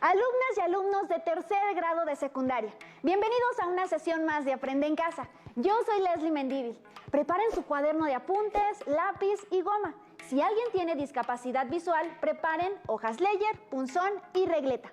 Alumnas y alumnos de tercer grado de secundaria, bienvenidos a una sesión más de Aprende en Casa. Yo soy Leslie Mendívil. Preparen su cuaderno de apuntes, lápiz y goma. Si alguien tiene discapacidad visual, preparen hojas Leyer, punzón y regleta.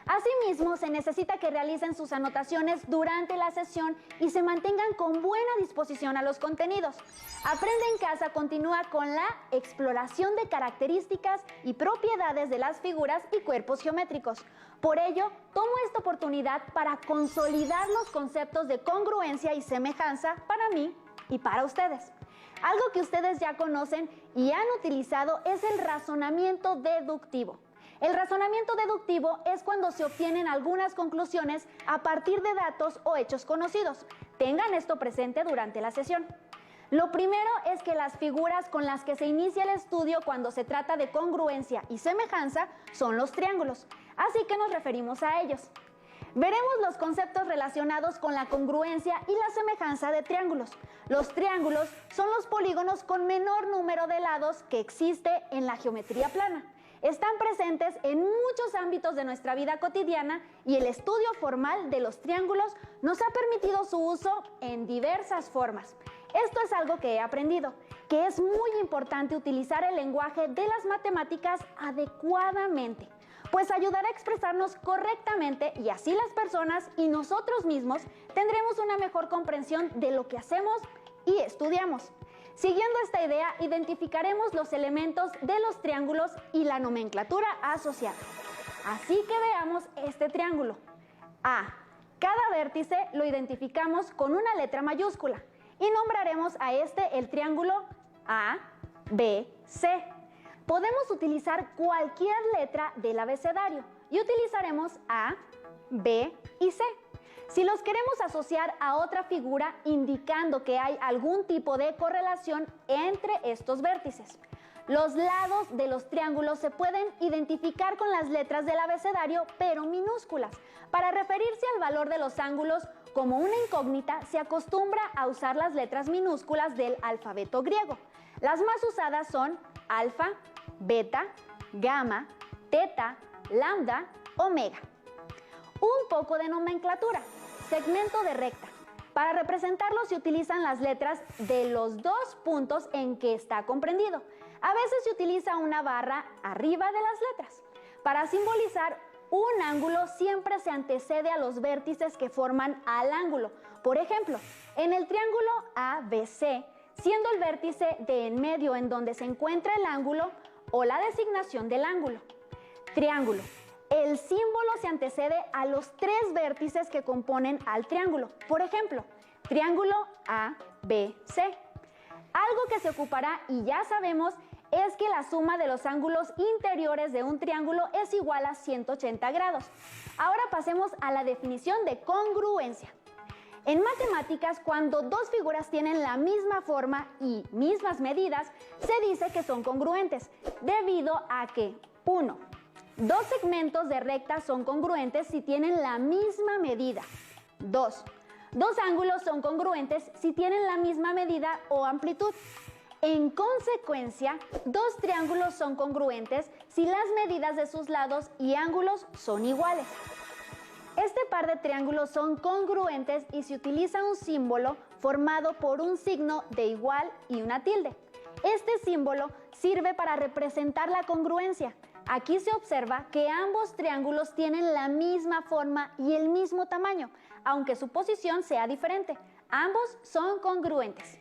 Asimismo, se necesita que realicen sus anotaciones durante la sesión y se mantengan con buena disposición a los contenidos. Aprende en Casa continúa con la exploración de características y propiedades de las figuras y cuerpos geométricos. Por ello, tomo esta oportunidad para consolidar los conceptos de congruencia y semejanza para mí y para ustedes. Algo que ustedes ya conocen y han utilizado es el razonamiento deductivo. El razonamiento deductivo es cuando se obtienen algunas conclusiones a partir de datos o hechos conocidos. Tengan esto presente durante la sesión. Lo primero es que las figuras con las que se inicia el estudio cuando se trata de congruencia y semejanza son los triángulos, así que nos referimos a ellos. Veremos los conceptos relacionados con la congruencia y la semejanza de triángulos. Los triángulos son los polígonos con menor número de lados que existe en la geometría plana. Están presentes en muchos ámbitos de nuestra vida cotidiana y el estudio formal de los triángulos nos ha permitido su uso en diversas formas. Esto es algo que he aprendido, que es muy importante utilizar el lenguaje de las matemáticas adecuadamente, pues ayudará a expresarnos correctamente y así las personas y nosotros mismos tendremos una mejor comprensión de lo que hacemos y estudiamos. Siguiendo esta idea, identificaremos los elementos de los triángulos y la nomenclatura asociada. Así que veamos este triángulo. A. Cada vértice lo identificamos con una letra mayúscula y nombraremos a este el triángulo A, B, C. Podemos utilizar cualquier letra del abecedario y utilizaremos A, B y C. Si los queremos asociar a otra figura indicando que hay algún tipo de correlación entre estos vértices. Los lados de los triángulos se pueden identificar con las letras del abecedario, pero minúsculas. Para referirse al valor de los ángulos como una incógnita, se acostumbra a usar las letras minúsculas del alfabeto griego. Las más usadas son alfa, beta, gamma, teta, lambda, omega. Un poco de nomenclatura. Segmento de recta. Para representarlo se utilizan las letras de los dos puntos en que está comprendido. A veces se utiliza una barra arriba de las letras. Para simbolizar un ángulo siempre se antecede a los vértices que forman al ángulo. Por ejemplo, en el triángulo ABC, siendo el vértice de en medio en donde se encuentra el ángulo o la designación del ángulo. Triángulo. El símbolo se antecede a los tres vértices que componen al triángulo. Por ejemplo, triángulo ABC. Algo que se ocupará y ya sabemos es que la suma de los ángulos interiores de un triángulo es igual a 180 grados. Ahora pasemos a la definición de congruencia. En matemáticas, cuando dos figuras tienen la misma forma y mismas medidas, se dice que son congruentes, debido a que 1. Dos segmentos de recta son congruentes si tienen la misma medida. 2. Dos ángulos son congruentes si tienen la misma medida o amplitud. En consecuencia, dos triángulos son congruentes si las medidas de sus lados y ángulos son iguales. Este par de triángulos son congruentes y se utiliza un símbolo formado por un signo de igual y una tilde. Este símbolo sirve para representar la congruencia. Aquí se observa que ambos triángulos tienen la misma forma y el mismo tamaño, aunque su posición sea diferente. Ambos son congruentes.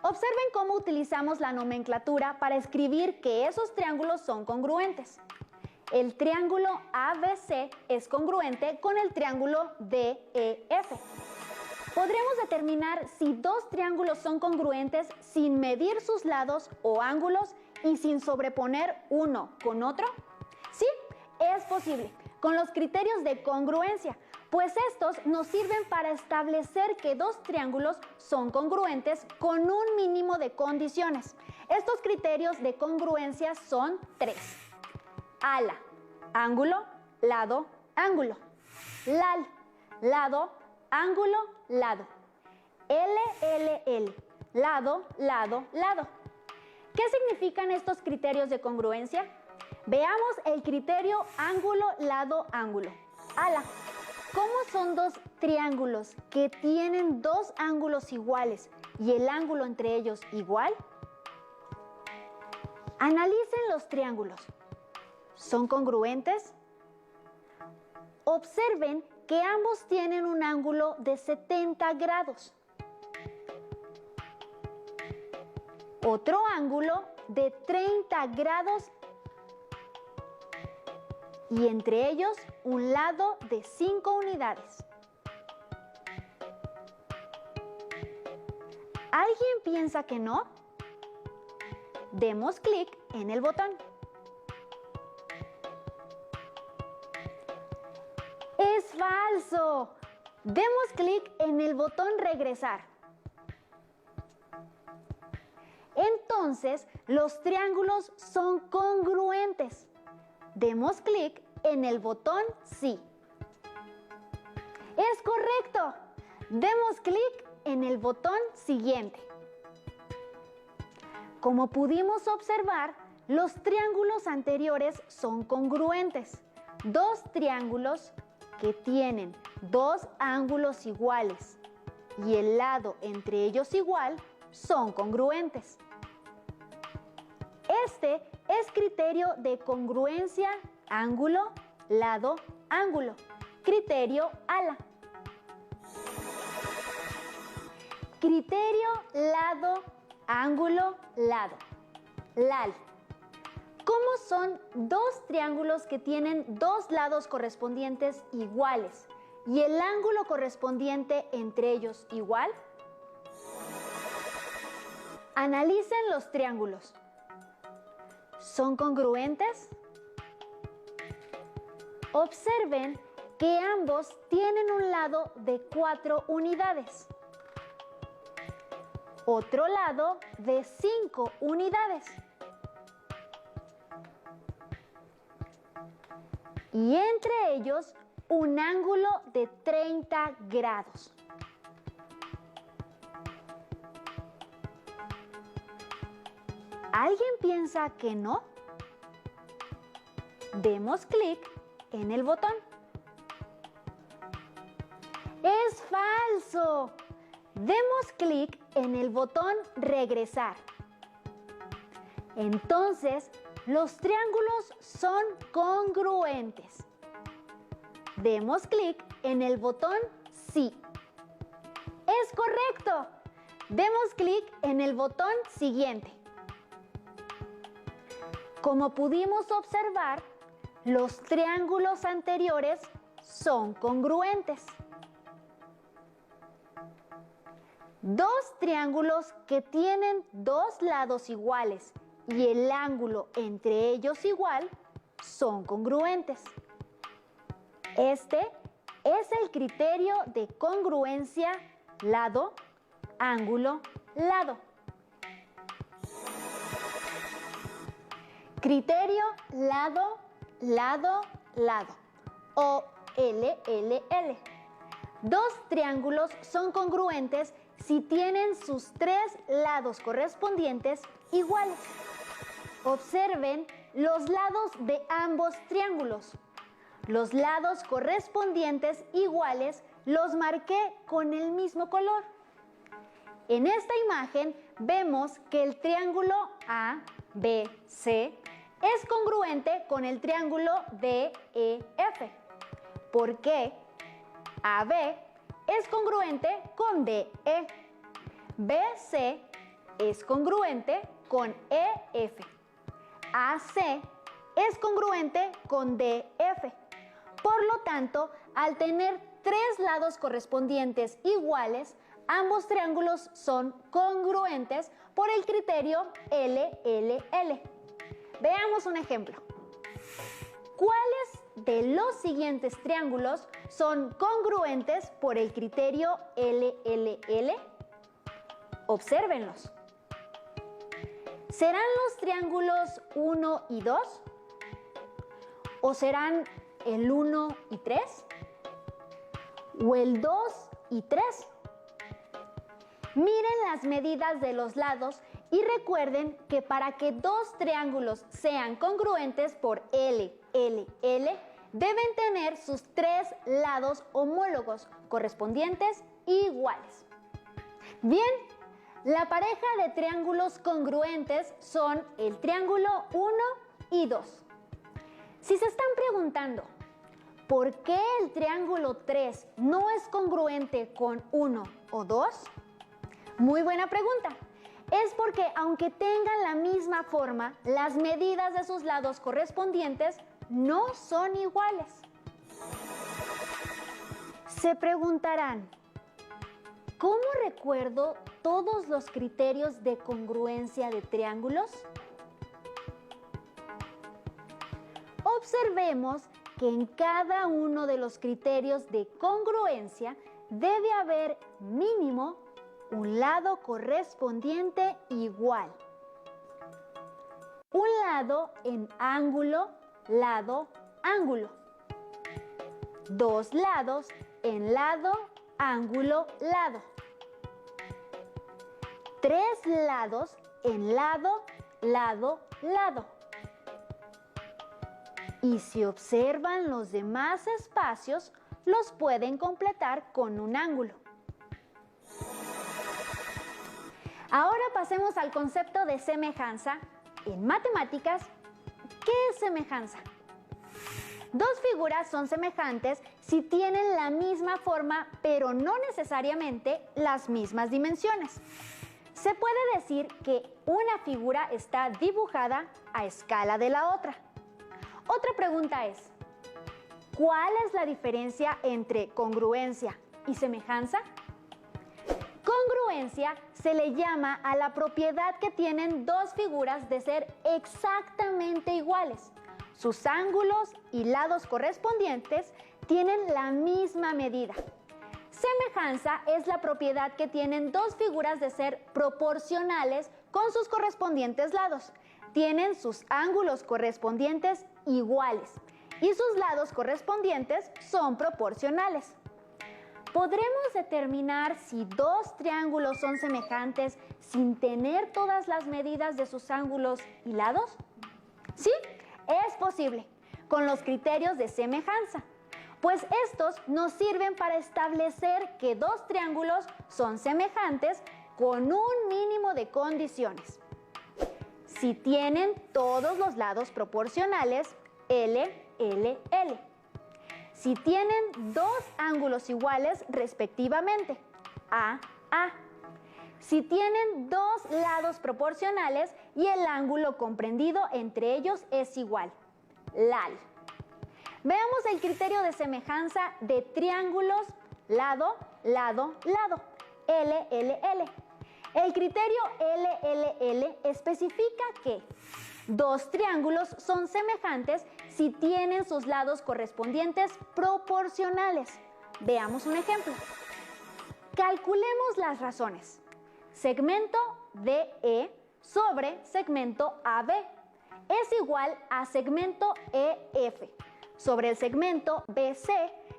Observen cómo utilizamos la nomenclatura para escribir que esos triángulos son congruentes. El triángulo ABC es congruente con el triángulo DEF. Podremos determinar si dos triángulos son congruentes sin medir sus lados o ángulos y sin sobreponer uno con otro. Sí, es posible, con los criterios de congruencia, pues estos nos sirven para establecer que dos triángulos son congruentes con un mínimo de condiciones. Estos criterios de congruencia son 3. Ala, ángulo, lado, ángulo. Lal, lado, ángulo, lado. LLL, lado, lado, lado. ¿Qué significan estos criterios de congruencia? Veamos el criterio ángulo, lado, ángulo. Ala, ¿cómo son dos triángulos que tienen dos ángulos iguales y el ángulo entre ellos igual? Analicen los triángulos. ¿Son congruentes? Observen que ambos tienen un ángulo de 70 grados. Otro ángulo de 30 grados y entre ellos un lado de 5 unidades. ¿Alguien piensa que no? Demos clic en el botón. ¡Es falso! Demos clic en el botón regresar. Entonces, los triángulos son congruentes. Demos clic en el botón sí. ¡Es correcto! Demos clic en el botón siguiente. Como pudimos observar, los triángulos anteriores son congruentes. Dos triángulos que tienen dos ángulos iguales y el lado entre ellos igual son congruentes. Este es criterio de congruencia ángulo, lado, ángulo. Criterio ALA. Criterio lado, ángulo, lado. LAL. ¿Cómo son dos triángulos que tienen dos lados correspondientes iguales y el ángulo correspondiente entre ellos igual? Analicen los triángulos. ¿Son congruentes? Observen que ambos tienen un lado de 4 unidades. Otro lado de 5 unidades. Y entre ellos un ángulo de 30 grados. ¿Alguien piensa que no? Demos clic en el botón. ¡Es falso! Demos clic en el botón regresar. Entonces, los triángulos son congruentes. Demos clic en el botón sí. ¡Es correcto! Demos clic en el botón siguiente. Como pudimos observar, los triángulos anteriores son congruentes. Dos triángulos que tienen dos lados iguales y el ángulo entre ellos igual son congruentes. Este es el criterio de congruencia lado, ángulo, lado. Criterio lado, lado, lado o LLL. Dos triángulos son congruentes si tienen sus tres lados correspondientes iguales. Observen los lados de ambos triángulos. Los lados correspondientes iguales los marqué con el mismo color. En esta imagen vemos que el triángulo ABC es congruente con el triángulo DEF. ¿Por qué? AB es congruente con DE. BC es congruente con EF. AC es congruente con DF. Por lo tanto, al tener tres lados correspondientes iguales, ambos triángulos son congruentes por el criterio LLL. Veamos un ejemplo. ¿Cuáles de los siguientes triángulos son congruentes por el criterio LLL? Obsérvenlos. ¿Serán los triángulos 1 y 2? ¿O serán el 1 y 3? ¿O el 2 y 3? Miren las medidas de los lados Y recuerden que para que dos triángulos sean congruentes por L, L, L, deben tener sus tres lados homólogos, correspondientes iguales. Bien, la pareja de triángulos congruentes son el triángulo 1 y 2. Si se están preguntando, ¿por qué el triángulo 3 no es congruente con 1 o 2? Muy buena pregunta. Es porque aunque tengan la misma forma, las medidas de sus lados correspondientes no son iguales. Se preguntarán, ¿cómo recuerdo todos los criterios de congruencia de triángulos? Observemos que en cada uno de los criterios de congruencia debe haber mínimo un lado correspondiente igual. Un lado en ángulo, lado, ángulo. Dos lados en lado, ángulo, lado. Tres lados en lado, lado, lado. Y si observan los demás espacios, los pueden completar con un ángulo. Ahora pasemos al concepto de semejanza. En matemáticas, ¿qué es semejanza? Dos figuras son semejantes si tienen la misma forma, pero no necesariamente las mismas dimensiones. Se puede decir que una figura está dibujada a escala de la otra. Otra pregunta es, ¿cuál es la diferencia entre congruencia y semejanza? Congruencia se le llama a la propiedad que tienen dos figuras de ser exactamente iguales. Sus ángulos y lados correspondientes tienen la misma medida. Semejanza es la propiedad que tienen dos figuras de ser proporcionales con sus correspondientes lados. Tienen sus ángulos correspondientes iguales y sus lados correspondientes son proporcionales. ¿Podremos determinar si dos triángulos son semejantes sin tener todas las medidas de sus ángulos y lados? Sí, es posible, con los criterios de semejanza, pues estos nos sirven para establecer que dos triángulos son semejantes con un mínimo de condiciones. Si tienen todos los lados proporcionales, L, L, L. Si tienen dos ángulos iguales respectivamente, A, A. Si tienen dos lados proporcionales y el ángulo comprendido entre ellos es igual, LAL. Veamos el criterio de semejanza de triángulos lado, lado, lado, L, L, L. El criterio L, L, L especifica que dos triángulos son semejantes si tienen sus lados correspondientes proporcionales. Veamos un ejemplo. Calculemos las razones. Segmento DE sobre segmento AB es igual a segmento EF sobre el segmento BC,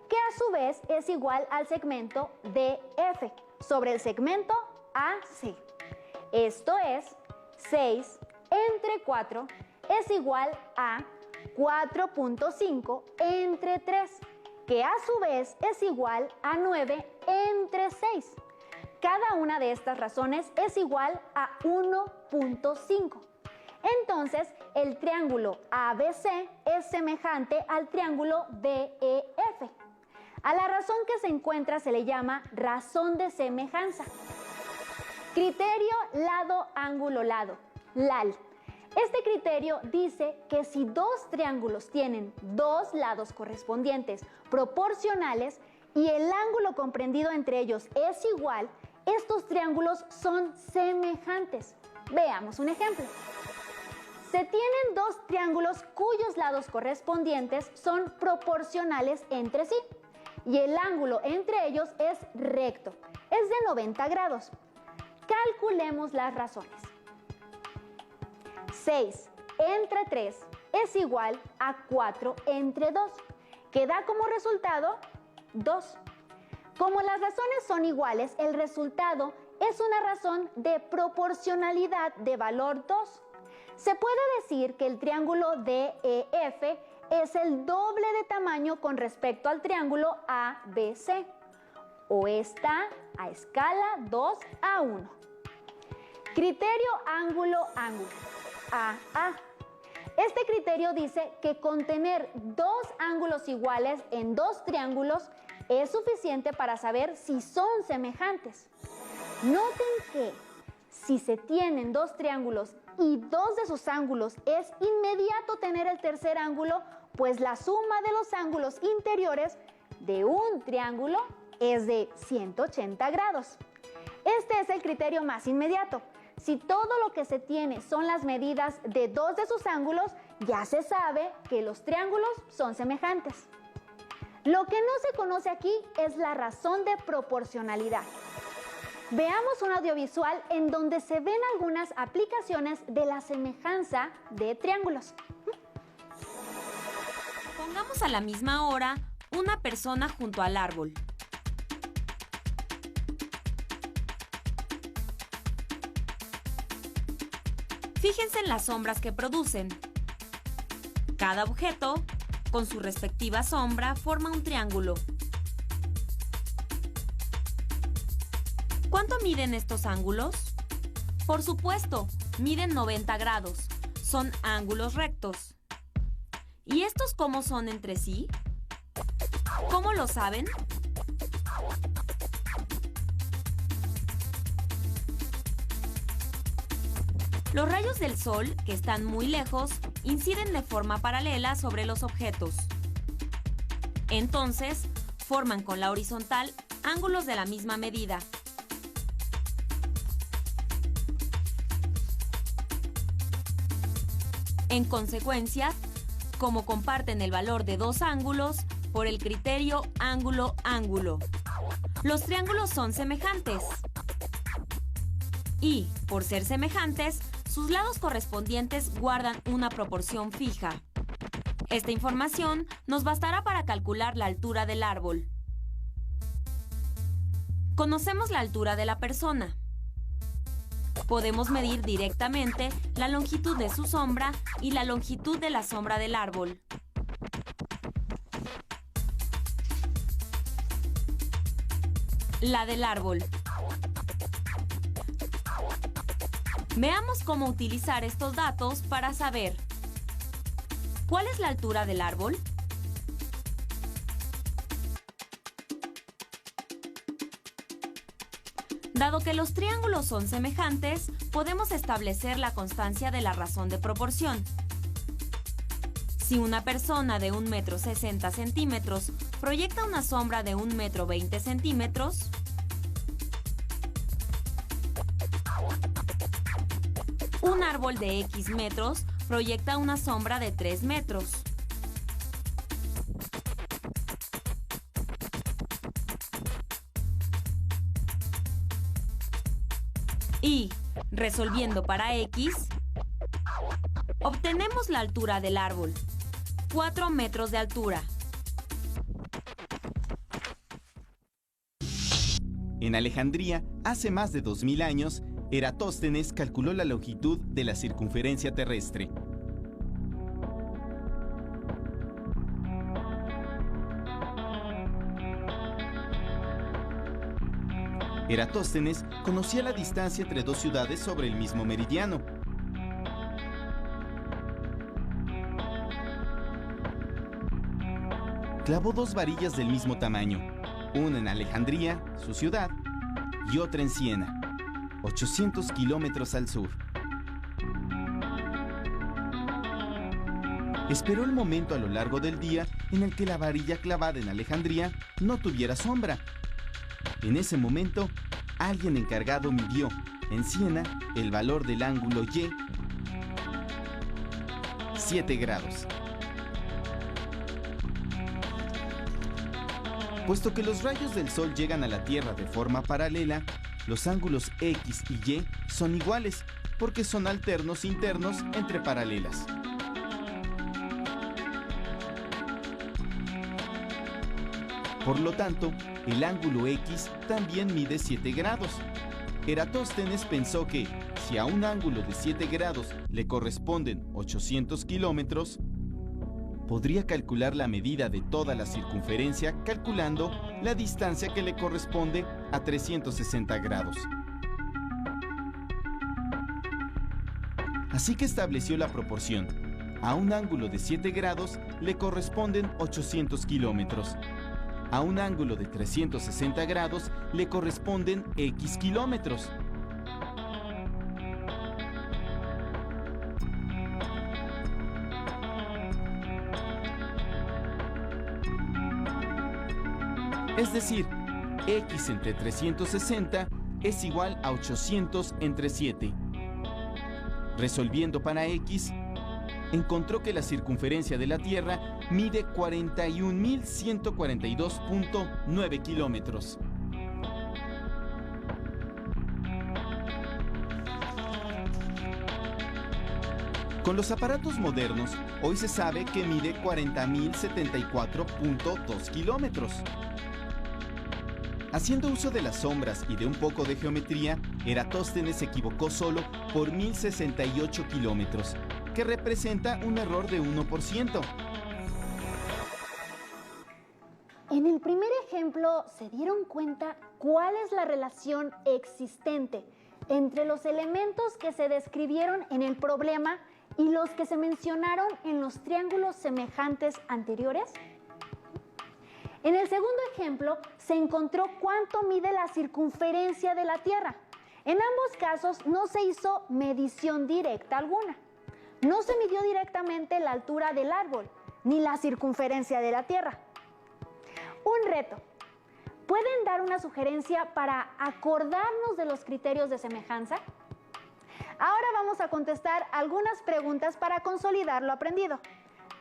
que a su vez es igual al segmento DF sobre el segmento AC. Esto es 6 entre 4 es igual a 4.5 entre 3, que a su vez es igual a 9 entre 6. Cada una de estas razones es igual a 1.5. Entonces, el triángulo ABC es semejante al triángulo DEF. A la razón que se encuentra se le llama razón de semejanza. Criterio lado, ángulo, lado, LAL. Este criterio dice que si dos triángulos tienen dos lados correspondientes proporcionales y el ángulo comprendido entre ellos es igual, estos triángulos son semejantes. Veamos un ejemplo. Se tienen dos triángulos cuyos lados correspondientes son proporcionales entre sí y el ángulo entre ellos es recto, es de 90 grados. Calculemos las razones. 6 entre 3 es igual a 4 entre 2, que da como resultado 2. Como las razones son iguales, el resultado es una razón de proporcionalidad de valor 2. Se puede decir que el triángulo DEF es el doble de tamaño con respecto al triángulo ABC, o está a escala 2:1. Criterio ángulo-ángulo, AA. Este criterio dice que con tener dos ángulos iguales en dos triángulos es suficiente para saber si son semejantes. Noten que si se tienen dos triángulos y dos de sus ángulos es inmediato tener el tercer ángulo, pues la suma de los ángulos interiores de un triángulo es de 180 grados. Este es el criterio más inmediato. Si todo lo que se tiene son las medidas de dos de sus ángulos, ya se sabe que los triángulos son semejantes. Lo que no se conoce aquí es la razón de proporcionalidad. Veamos un audiovisual en donde se ven algunas aplicaciones de la semejanza de triángulos. Pongamos a la misma hora una persona junto al árbol. Fíjense en las sombras que producen. Cada objeto, con su respectiva sombra, forma un triángulo. ¿Cuánto miden estos ángulos? Por supuesto, miden 90 grados. Son ángulos rectos. ¿Y estos cómo son entre sí? ¿Cómo lo saben? Los rayos del sol, que están muy lejos, inciden de forma paralela sobre los objetos. Entonces, forman con la horizontal ángulos de la misma medida. En consecuencia, como comparten el valor de dos ángulos, por el criterio ángulo-ángulo, los triángulos son semejantes. Y, por ser semejantes, sus lados correspondientes guardan una proporción fija. Esta información nos bastará para calcular la altura del árbol. Conocemos la altura de la persona. Podemos medir directamente la longitud de su sombra y la longitud de la sombra del árbol. La del árbol. Veamos cómo utilizar estos datos para saber ¿cuál es la altura del árbol? Dado que los triángulos son semejantes, podemos establecer la constancia de la razón de proporción. Si una persona de 1,60 m proyecta una sombra de 1,20 m, un árbol de X metros proyecta una sombra de 3 metros. Y, resolviendo para X, obtenemos la altura del árbol, 4 metros de altura. En Alejandría, hace más de 2000 años, Eratóstenes calculó la longitud de la circunferencia terrestre. Eratóstenes conocía la distancia entre dos ciudades sobre el mismo meridiano. Clavó dos varillas del mismo tamaño, una en Alejandría, su ciudad, y otra en Siena, 800 kilómetros al sur. Esperó el momento a lo largo del día en el que la varilla clavada en Alejandría no tuviera sombra. En ese momento, alguien encargado midió en Siena el valor del ángulo Y, 7 grados. Puesto que los rayos del Sol llegan a la Tierra de forma paralela, los ángulos X y Y son iguales, porque son alternos internos entre paralelas. Por lo tanto, el ángulo X también mide 7 grados. Eratóstenes pensó que, si a un ángulo de 7 grados le corresponden 800 kilómetros, podría calcular la medida de toda la circunferencia calculando la distancia que le corresponde a 360 grados. Así que estableció la proporción. A un ángulo de 7 grados le corresponden 800 kilómetros. A un ángulo de 360 grados le corresponden X kilómetros. Es decir, X entre 360 es igual a 800 entre 7. Resolviendo para X, encontró que la circunferencia de la Tierra mide 41.142.9 kilómetros. Con los aparatos modernos, hoy se sabe que mide 40.074.2 kilómetros. Haciendo uso de las sombras y de un poco de geometría, Eratóstenes se equivocó solo por 1.068 kilómetros, que representa un error de 1%. En el primer ejemplo, ¿se dieron cuenta cuál es la relación existente entre los elementos que se describieron en el problema y los que se mencionaron en los triángulos semejantes anteriores? En el segundo ejemplo, se encontró cuánto mide la circunferencia de la Tierra. En ambos casos no se hizo medición directa alguna. No se midió directamente la altura del árbol, ni la circunferencia de la Tierra. Un reto. ¿Pueden dar una sugerencia para acordarnos de los criterios de semejanza? Ahora vamos a contestar algunas preguntas para consolidar lo aprendido.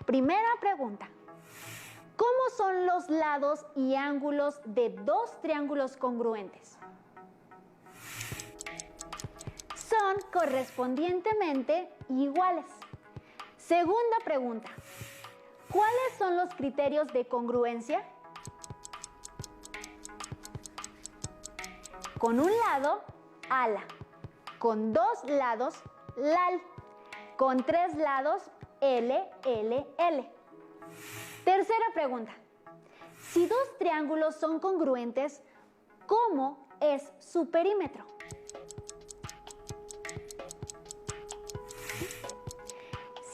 Primera pregunta. ¿Cómo son los lados y ángulos de dos triángulos congruentes? Son correspondientemente iguales. Segunda pregunta. ¿Cuáles son los criterios de congruencia? Con un lado, ala. Con dos lados, lal. Con tres lados, L, L, L. Tercera pregunta. Si dos triángulos son congruentes, ¿cómo es su perímetro?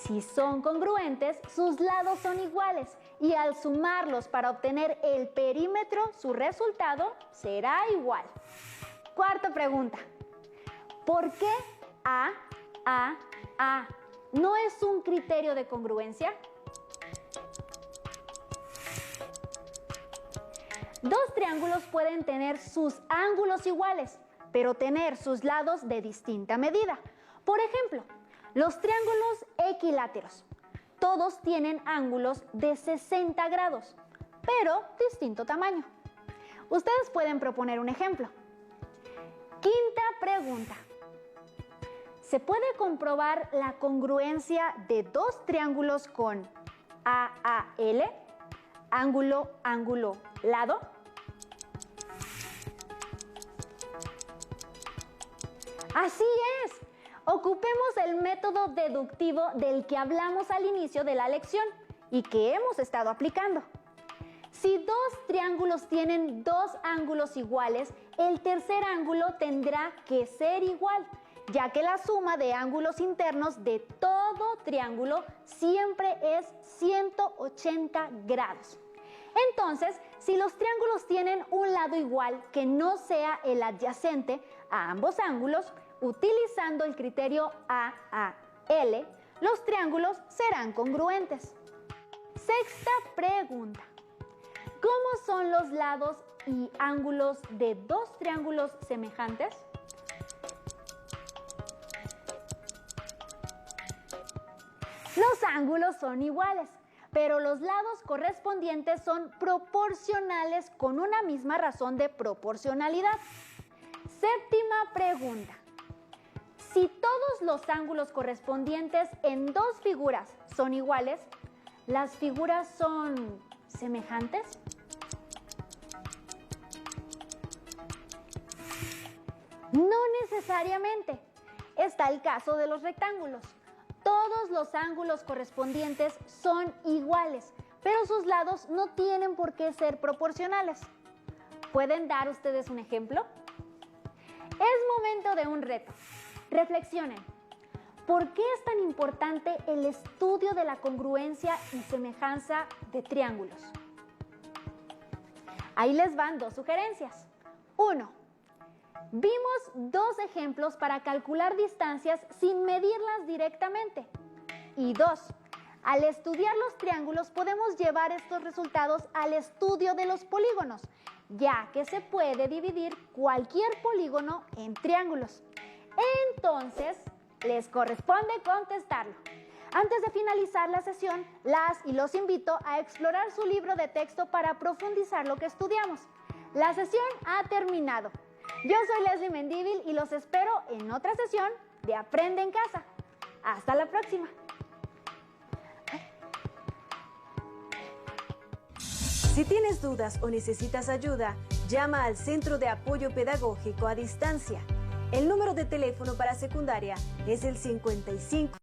Si son congruentes, sus lados son iguales y al sumarlos para obtener el perímetro, su resultado será igual. Cuarta pregunta. ¿Por qué A no es un criterio de congruencia? Dos triángulos pueden tener sus ángulos iguales, pero tener sus lados de distinta medida. Por ejemplo, los triángulos equiláteros. Todos tienen ángulos de 60 grados, pero distinto tamaño. Ustedes pueden proponer un ejemplo. Quinta pregunta. ¿Se puede comprobar la congruencia de dos triángulos con AAL? Ángulo, ángulo, lado. Así es. Ocupemos el método deductivo del que hablamos al inicio de la lección y que hemos estado aplicando. Si dos triángulos tienen dos ángulos iguales, el tercer ángulo tendrá que ser igual, ya que la suma de ángulos internos de todo triángulo siempre es 180 grados. Entonces, si los triángulos tienen un lado igual que no sea el adyacente a ambos ángulos, utilizando el criterio AAL, los triángulos serán congruentes. Sexta pregunta. ¿Cómo son los lados y ángulos de dos triángulos semejantes? Los ángulos son iguales, pero los lados correspondientes son proporcionales con una misma razón de proporcionalidad. Séptima pregunta. Si todos los ángulos correspondientes en dos figuras son iguales, ¿las figuras son semejantes? No necesariamente. Está el caso de los rectángulos. Todos los ángulos correspondientes son iguales, pero sus lados no tienen por qué ser proporcionales. ¿Pueden dar ustedes un ejemplo? Es momento de un reto. Reflexionen. ¿Por qué es tan importante el estudio de la congruencia y semejanza de triángulos? Ahí les van dos sugerencias. 1. Vimos dos ejemplos para calcular distancias sin medirlas directamente. Y 2. Al estudiar los triángulos podemos llevar estos resultados al estudio de los polígonos, ya que se puede dividir cualquier polígono en triángulos. Entonces, les corresponde contestarlo. Antes de finalizar la sesión, las y los invito a explorar su libro de texto para profundizar lo que estudiamos. La sesión ha terminado. Yo soy Leslie Mendívil y los espero en otra sesión de Aprende en Casa. Hasta la próxima. Si tienes dudas o necesitas ayuda, llama al Centro de Apoyo Pedagógico a Distancia. El número de teléfono para secundaria es el 55